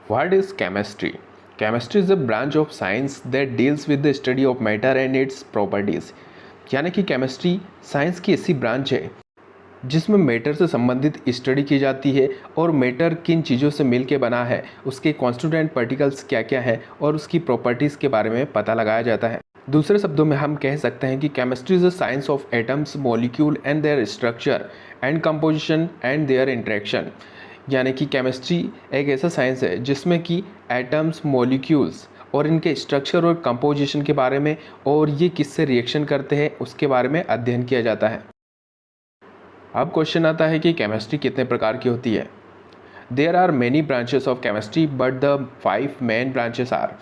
What is chemistry? Chemistry is a branch of science that deals with the study of matter and its properties. यानी कि chemistry science की ऐसी branch है जिसमें matter से संबंधित स्टडी की जाती है और मैटर किन चीज़ों से मिल के बना है, उसके कॉन्स्टिट्यूएंट पार्टिकल्स क्या क्या है और उसकी प्रॉपर्टीज़ के बारे में पता लगाया जाता है। दूसरे शब्दों में हम कह सकते हैं कि chemistry is a science of atoms, molecule and there structure and composition and there interaction. यानी कि केमिस्ट्री एक ऐसा साइंस है जिसमें कि एटम्स, मॉलिक्यूल्स और इनके स्ट्रक्चर और कंपोजिशन के बारे में और ये किससे रिएक्शन करते हैं उसके बारे में अध्ययन किया जाता है। अब क्वेश्चन आता है कि केमिस्ट्री कितने प्रकार की होती है। There are many branches of chemistry but the 5 main branches are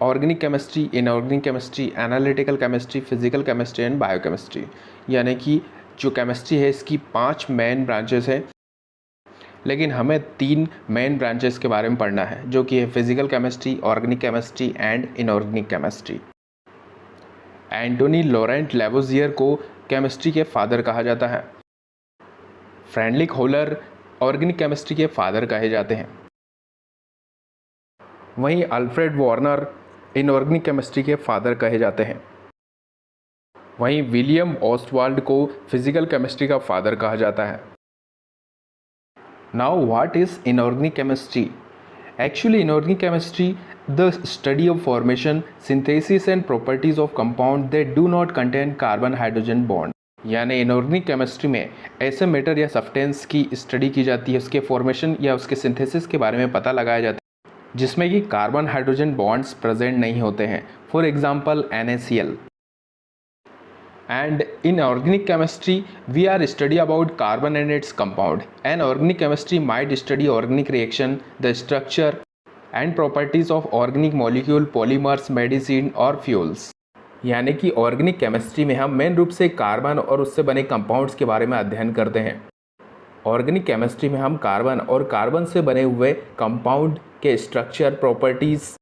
organic chemistry, inorganic chemistry, analytical chemistry, physical chemistry and biochemistry. यानी कि जो केमिस्ट्री है इसकी 5 मेन ब्रांचेस हैं, लेकिन हमें 3 मेन ब्रांचेस के बारे में पढ़ना है जो कि है physical chemistry, organic chemistry and inorganic chemistry. Antoine Laurent Lavoisier को केमिस्ट्री के फादर कहा जाता है। फ्रेडरिक होलर ऑर्गेनिक केमिस्ट्री के फादर कहे जाते हैं। वहीं अल्फ्रेड वार्नर इनऑर्गेनिक केमिस्ट्री के फादर कहे जाते हैं। वहीं विलियम ऑस्टवाल्ड को फिजिकल केमिस्ट्री का फादर कहा जाता है। Now what is inorganic chemistry? Actually inorganic chemistry the study of formation, synthesis and properties of compound that do not contain carbon hydrogen bond. यानी इनऑर्गेनिक केमिस्ट्री में ऐसे मैटर या substance की study की जाती है, उसके फॉर्मेशन या उसके सिंथेसिस के बारे में पता लगाया जाता है जिसमें कि कार्बन हाइड्रोजन बॉन्ड्स प्रेजेंट नहीं होते हैं। For example NaCl। And in organic chemistry, we are study about carbon and its compound. And organic chemistry might study organic reaction, the structure and properties of organic molecule, polymers, medicine और fuels. यानी कि organic chemistry में हम main रूप से carbon और उससे बने कंपाउंड्स के बारे में अध्ययन करते हैं। ऑर्गेनिक केमिस्ट्री में हम कार्बन और कार्बन से बने हुए कंपाउंड के स्ट्रक्चर, प्रॉपर्टीज़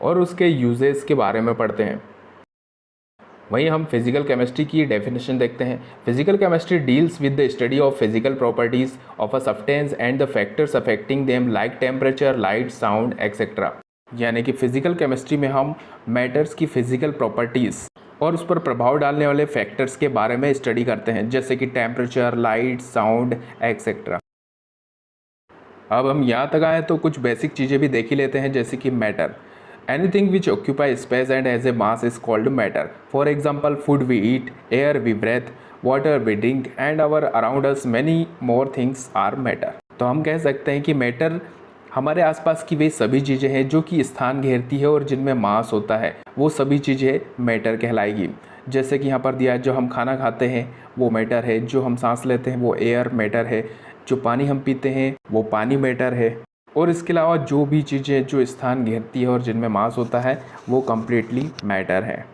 और उसके यूजेस के बारे में पढ़ते हैं। वहीं हम फिजिकल केमिस्ट्री की डेफिनेशन देखते हैं। Physical chemistry deals with the study of physical properties of a substance and the factors affecting them like temperature, light, sound etcetera. यानी कि फिजिकल केमिस्ट्री में हम मैटर्स की फिजिकल प्रॉपर्टीज़ और उस पर प्रभाव डालने वाले फैक्टर्स के बारे में स्टडी करते हैं, जैसे कि टेम्परेचर, लाइट, साउंड एक्सेट्रा। अब हम यहाँ तक आए तो कुछ बेसिक चीज़ें भी देख ही लेते हैं, जैसे कि matter. Anything which occupy space and has a mass is called matter. For example, food we eat, air we breathe, water we drink and our around us many more things are matter. तो हम कह सकते हैं कि matter हमारे आसपास की वे सभी चीज़ें हैं जो कि स्थान घेरती है और जिनमें मास होता है, वो सभी चीज़ें मैटर कहलाएगी। जैसे कि यहाँ पर दिया है, जो हम खाना खाते हैं वो मैटर है, जो हम सांस लेते हैं वो एयर मैटर है, जो पानी हम पीते हैं वो पानी मैटर है, और इसके अलावा जो भी चीज़ें जो स्थान घेरती है और जिनमें मास होता है वो कम्प्लीटली मैटर है।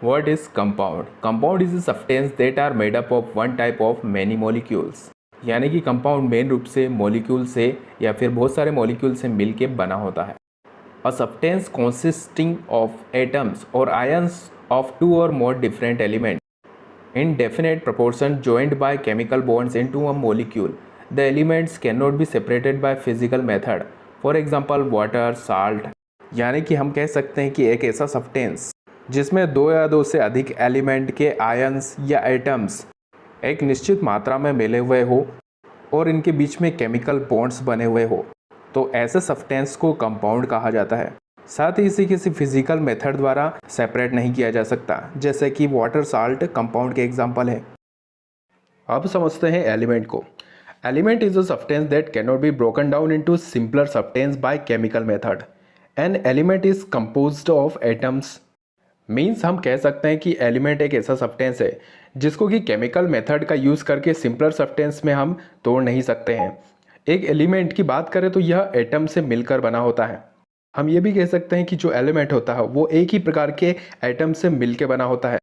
What is compound? Compound is a substance that are made up of one type of many molecules. यानी कि कंपाउंड मेन रूप से मॉलिक्यूल से या फिर बहुत सारे मॉलिक्यूल से मिल के बना होता है। A substance consisting of atoms or ions of two or more different elements in definite proportion joined by chemical bonds into a molecule. The elements cannot be separated by physical method. For example, water, salt. यानी कि हम कह सकते हैं कि एक ऐसा substance जिसमें 2 या 2 से अधिक एलिमेंट के आयंस या एटम्स एक निश्चित मात्रा में मिले हुए हो और इनके बीच में केमिकल बॉन्ड्स बने हुए हो, तो ऐसे सब्सटेंस को कंपाउंड कहा जाता है। साथ ही इसे किसी फिजिकल मेथड द्वारा सेपरेट नहीं किया जा सकता, जैसे कि वाटर, साल्ट कंपाउंड के एग्जाम्पल है। अब समझते हैं एलिमेंट को। Element is a substance that cannot be broken down into simpler substance by chemical method. An element is composed of atoms. Means हम कह सकते हैं कि एलिमेंट एक ऐसा सब्सटेंस है जिसको कि केमिकल मेथड का यूज़ करके सिंपलर सब्सटेंस में हम तोड़ नहीं सकते हैं। एक एलिमेंट की बात करें तो यह एटम से मिलकर बना होता है। हम ये भी कह सकते हैं कि जो एलिमेंट होता है वो एक ही प्रकार के एटम से मिलकर बना होता है।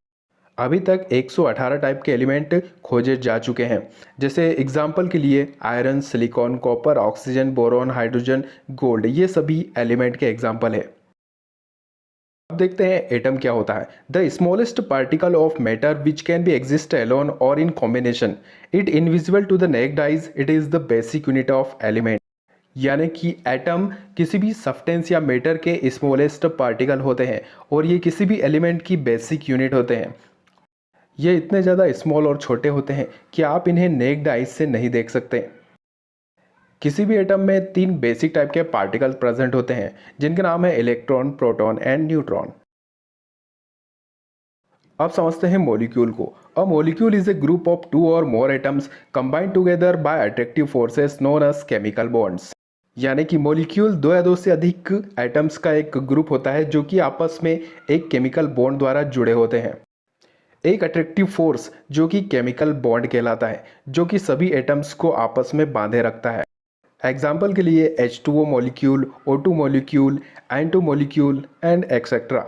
अभी तक 118 टाइप के एलिमेंट खोजे जा चुके हैं, जैसे एग्जाम्पल के लिए iron, silicon, copper, oxygen, boron, hydrogen, gold, ये सभी एलिमेंट के एग्जाम्पल है। अब देखते हैं एटम क्या होता है। The smallest particle of matter which can be exist alone और in combination, it invisible to the naked eyes, it is the basic unit of element. यानी कि एटम किसी भी सब्सटेंस या मैटर के स्मॉलेस्ट पार्टिकल होते हैं और ये किसी भी एलिमेंट की बेसिक यूनिट होते हैं। ये इतने ज़्यादा स्मॉल और छोटे होते हैं कि आप इन्हें नेक्ड आइज से नहीं देख सकते। किसी भी एटम में 3 बेसिक टाइप के पार्टिकल प्रेजेंट होते हैं जिनके नाम है इलेक्ट्रॉन, प्रोटॉन एंड न्यूट्रॉन। अब समझते हैं मॉलिक्यूल को। A molecule is a group of 2 or more atoms combined together by attractive forces known as chemical bonds. यानी कि मॉलिक्यूल 2 या 2 से अधिक एटम्स का एक ग्रुप होता है जो कि आपस में एक केमिकल बॉन्ड द्वारा जुड़े होते हैं। एक अट्रैक्टिव फोर्स जो कि केमिकल बॉन्ड कहलाता है, जो कि सभी एटम्स को आपस में बांधे रखता है। एग्जाम्पल के लिए H2O molecule, O2 molecule, N2 molecule and etcetera.